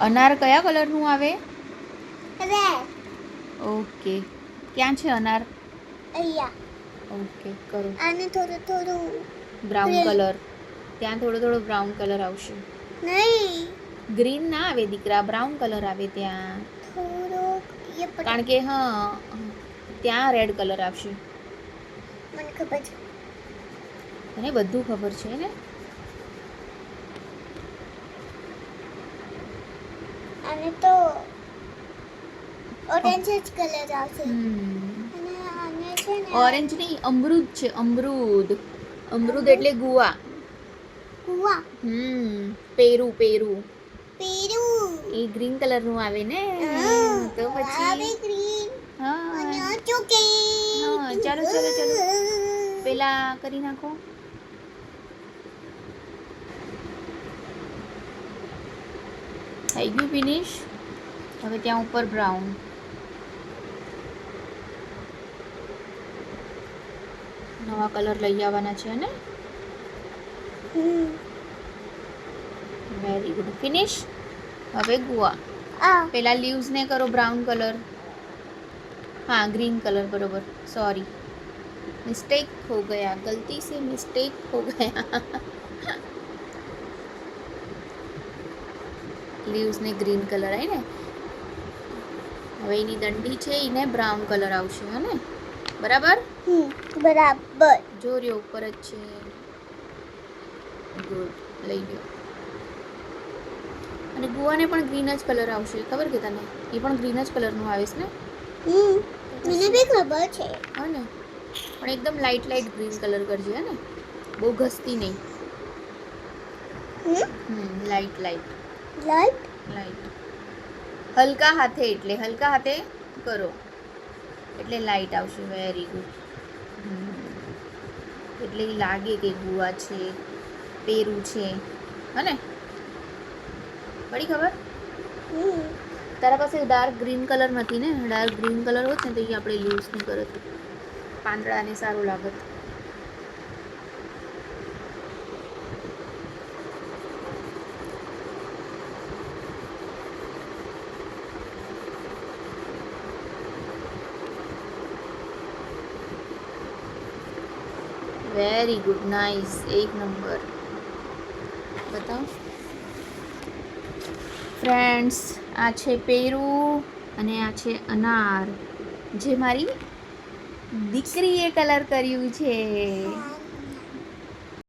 અનાર કયા કલરનું આવે? રેડ. ઓકે, ક્યાં છે અનાર? અહીંયા. ઓકે, કરો. આને થોડું બ્રાઉન green. કલર, ત્યાં થોડો બ્રાઉન કલર આવશે. નહીં, ગ્રીન ના આવે દીકરા, બ્રાઉન કલર આવે ત્યાં. થોડુંક એ પણ કારણ કે હા, ત્યાં રેડ કલર આવશે. મને ખબર છે. તને બધું ખબર છે ને? આને તો ઓરેન્જ જ કલર આવશે. અને આને છે ને ઓરેન્જ નહીં, અમૃત છે, અમૃત. અમૃત એટલે ગુવા. કુવા. પેરું પેરું. પેરું. એ ગ્રીન કલરનું આવે ને, તો આવે પછી ગ્રીન અને હા આ ચોકે. હા, ચાલો ચાલો ચાલો, પેલા કરી નાખો. થઈ ગયું ફિનિશ. હવે ત્યાં ઉપર બ્રાઉન. નવા કલર લઈ આવવાના છે ને. Very good, finish. હવે ગુવા. આ પેલા લીવ્સ ને કરો બ્રાઉન કલર. हाँ ग्रीन कलर बरोबर, सॉरी मिस्टेक हो गया, गलती से मिस्टेक हो गया. લીવ્સ ને ગ્રીન કલર આવી ને. હવે એની દંડી છે એને બ્રાઉન કલર આવશે, હે ને? બરાબર. બરાબર. જો રહ્યો ઉપર જ છે. ગુડ, લઈ લ્યો. અને ગુવાને પણ ગ્રીન જ કલર આવશે, ખબર કે તને? એ પણ ગ્રીન જ કલરનું આવે છે ને. મને બી ખબર છે. હા ને, પણ એકદમ લાઇટ લાઇટ ગ્રીન કલર કરજે, હે ને? બહુ ઘસતી નહીં. Light light light. લાઇટ. હલકા હાથે, એટલે હલકા હાથે કરો એટલે લાઇટ આવશે. Very good. એટલે લાગે કે ગુવા છે, પેરું છે, હે ને? પડી ખબર? તારા પાસે ડાર્ક ગ્રીન કલર નથી ને? ડાર્ક ગ્રીન કલર હોત ને તો એ આપણે લીવ્સ નહીં કરત, પાંદડાને સારું લાગત. વેરી ગુડ, નાઇસ, એક નંબર. બતાવ ફ્રેન્ડ્સ, આ છે પેરું અને આ છે અનાર, જે મારી દીકરીએ કલર કર્યું છે.